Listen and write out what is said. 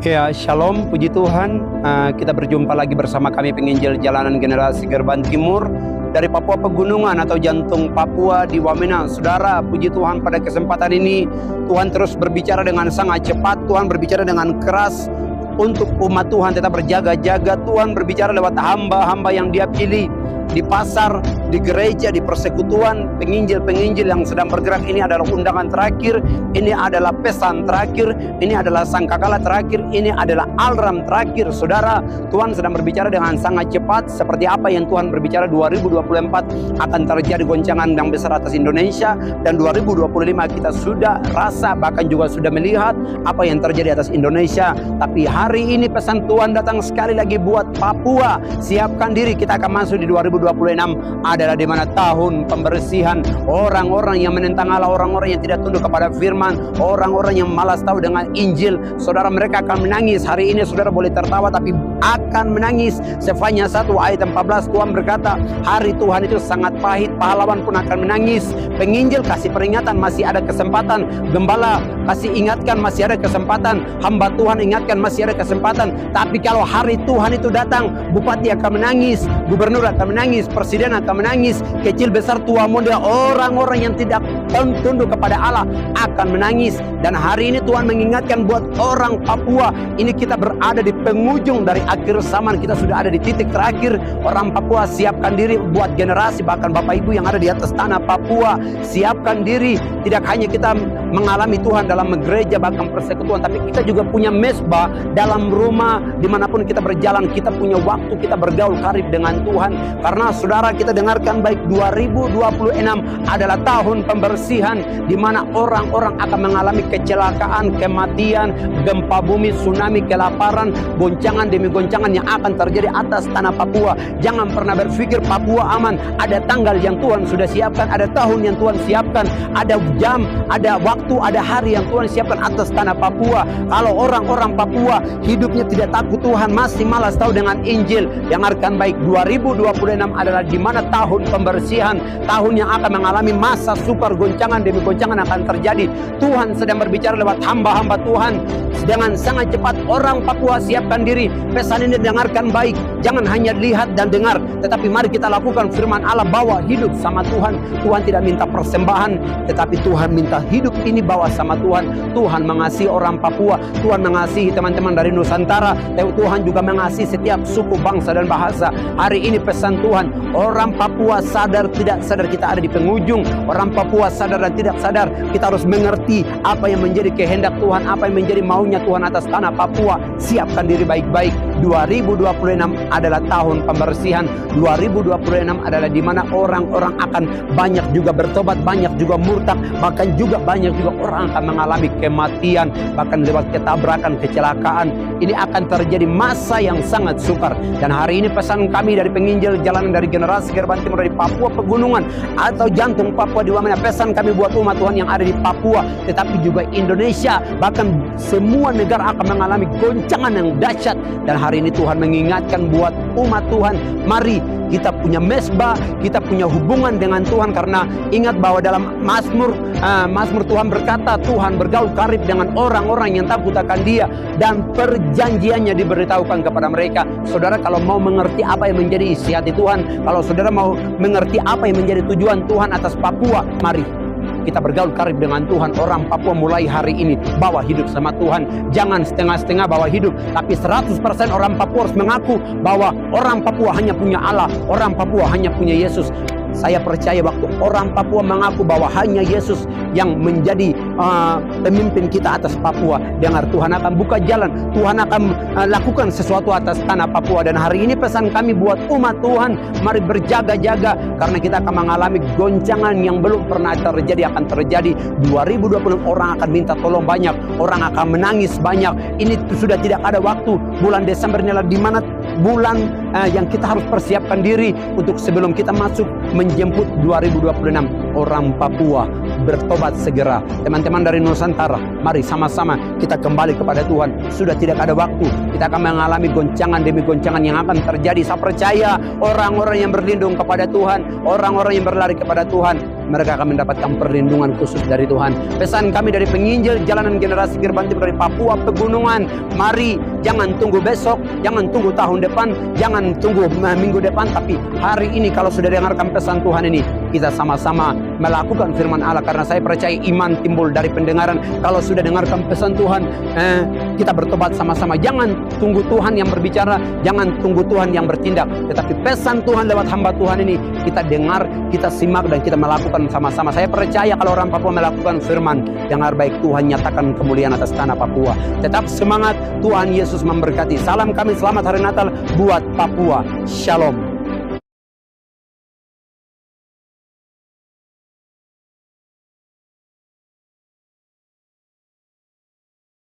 Ya, shalom, puji Tuhan. Kita berjumpa lagi bersama kami penginjil jalanan generasi Gerban Timur dari Papua Pegunungan atau jantung Papua di Wamena. Saudara, puji Tuhan, pada kesempatan ini Tuhan terus berbicara dengan sangat cepat. Tuhan berbicara dengan keras untuk umat Tuhan tetap berjaga-jaga. Tuhan berbicara lewat hamba-hamba yang Dia pilih di pasar, di gereja, di persekutuan. Penginjil-penginjil yang sedang bergerak ini adalah undangan terakhir, ini adalah pesan terakhir, ini adalah sangkakala terakhir, ini adalah alarm terakhir. Saudara, Tuhan sedang berbicara dengan sangat cepat. Seperti apa yang Tuhan berbicara 2024 akan terjadi goncangan yang besar atas Indonesia, dan 2025 kita sudah rasa, bahkan juga sudah melihat apa yang terjadi atas Indonesia. Tapi hari ini pesan Tuhan datang sekali lagi buat Papua. Siapkan diri, kita akan masuk di 2026 adalah di mana tahun pembersihan. Orang-orang yang menentang Allah, orang-orang yang tidak tunduk kepada firman, orang-orang yang malas tahu dengan Injil, saudara, mereka akan menangis. Hari ini saudara boleh tertawa tapi akan menangis. Sefanya 1 ayat 14 Tuhan berkata, hari Tuhan itu sangat pahit, pahlawan pun akan menangis. Penginjil kasih peringatan, masih ada kesempatan. Gembala kasih ingatkan, masih ada kesempatan. Hamba Tuhan ingatkan, masih ada kesempatan. Tapi kalau hari Tuhan itu datang, bupati akan menangis, gubernur akan menangis, presiden akan menangis, kecil besar tua muda, orang-orang yang tidak tunduk kepada Allah akan menangis. Dan hari ini Tuhan mengingatkan buat orang Papua, ini kita berada di penghujung dari akhir zaman, kita sudah ada di titik terakhir. Orang Papua, siapkan diri buat generasi, bahkan Bapak Ibu yang ada di atas tanah Papua, siapkan diri. Tidak hanya kita mengalami Tuhan dalam gereja bahkan persekutuan, tapi kita juga punya mesbah dalam rumah, dimanapun kita berjalan, kita punya waktu, kita bergaul karib dengan Tuhan. Karena saudara, kita dengarkan baik, 2026 adalah tahun pembersihan, di mana orang-orang akan mengalami kecelakaan, kematian, gempa bumi, tsunami, kelaparan, goncangan demi goncangan yang akan terjadi atas tanah Papua. Jangan pernah berpikir Papua aman. Ada tanggal yang Tuhan sudah siapkan, ada tahun yang Tuhan siapkan, ada jam, ada waktu, ada hari yang Tuhan siapkan atas tanah Papua. Kalau orang-orang Papua hidupnya tidak takut Tuhan, masih malas tahu dengan Injil, dengarkan baik, 2026 adalah di mana tahun pembersihan, tahun yang akan mengalami masa sukar, goncangan demi goncangan akan terjadi. Tuhan sedang berbicara lewat hamba-hamba Tuhan dengan sangat cepat. Orang Papua, siapkan diri. Pesan ini dengarkan baik, jangan hanya lihat dan dengar, tetapi mari kita lakukan firman Allah, bawa hidup sama Tuhan. Tuhan tidak minta persembahan, tetapi Tuhan minta hidup ini bawa sama Tuhan. Tuhan mengasihi orang Papua, Tuhan mengasihi teman-teman dari Nusantara, Tuhan juga mengasihi setiap suku, bangsa dan bahasa. Hari ini pesan Tuhan, orang Papua sadar tidak sadar kita ada di penghujung. Orang Papua sadar dan tidak sadar, kita harus mengerti apa yang menjadi kehendak Tuhan, apa yang menjadi maunya Tuhan atas tanah Papua. Siapkan diri baik-baik. 2026 adalah tahun pembersihan. 2026 adalah di mana orang-orang akan banyak juga bertobat, banyak juga murtad, bahkan juga banyak juga orang akan mengalami kematian, bahkan lewat ketabrakan, kecelakaan. Ini akan terjadi masa yang sangat sukar. Dan hari ini pesan kami dari penginjil jalanan dari generasi Gerban Timur dari Papua Pegunungan atau jantung Papua di Wamena, pesan kami buat umat Tuhan yang ada di Papua, tetapi juga Indonesia, bahkan semua negara akan mengalami goncangan yang dahsyat. Dan hari ini Tuhan mengingatkan buat umat Tuhan, mari kita punya mesbah, kita punya hubungan dengan Tuhan. Karena ingat bahwa dalam Mazmur Tuhan berkata, Tuhan bergaul karib dengan orang-orang yang takut akan Dia, dan perjanjiannya diberitahukan kepada mereka. Saudara, kalau mau mengerti apa yang menjadi isi hati Tuhan, kalau saudara mau mengerti apa yang menjadi tujuan Tuhan atas Papua, mari kita bergaul karib dengan Tuhan. Orang Papua mulai hari ini bawa hidup sama Tuhan. Jangan setengah-setengah bawa hidup, tapi 100% orang Papua harus mengaku bahwa orang Papua hanya punya Allah, orang Papua hanya punya Yesus. Saya percaya waktu orang Papua mengaku bahwa hanya Yesus yang menjadi pemimpin kita atas Papua, dengar, Tuhan akan buka jalan, Tuhan akan lakukan sesuatu atas tanah Papua. Dan hari ini pesan kami buat umat Tuhan, mari berjaga-jaga, karena kita akan mengalami goncangan yang belum pernah terjadi, akan terjadi. 2020 orang akan minta tolong banyak, orang akan menangis banyak. Ini sudah tidak ada waktu. Bulan Desember ini adalah di mana bulan yang kita harus persiapkan diri untuk sebelum kita masuk menjemput 2026. Orang Papua bertobat segera. Teman-teman dari Nusantara, mari sama-sama kita kembali kepada Tuhan. Sudah tidak ada waktu. Kita akan mengalami goncangan demi goncangan yang akan terjadi. Saya percaya orang-orang yang berlindung kepada Tuhan, orang-orang yang berlari kepada Tuhan, mereka akan mendapatkan perlindungan khusus dari Tuhan. Pesan kami dari penginjil Jalanan Generasi Gerbang Timur dari Papua Pegunungan, mari jangan tunggu besok, jangan tunggu tahun depan, jangan tunggu minggu depan, tapi hari ini kalau sudah dengarkan pesan Tuhan ini, kita sama-sama melakukan firman Allah. Karena saya percaya iman timbul dari pendengaran. Kalau sudah dengarkan pesan Tuhan, kita bertobat sama-sama. Jangan tunggu Tuhan yang berbicara, jangan tunggu Tuhan yang bertindak, tetapi pesan Tuhan lewat hamba Tuhan ini kita dengar, kita simak, dan kita melakukan sama-sama. Saya percaya kalau orang Papua melakukan firman, dengar baik, Tuhan nyatakan kemuliaan atas tanah Papua. Tetap semangat, Tuhan Yesus memberkati. Salam kami, selamat hari Natal buat Papua. Shalom.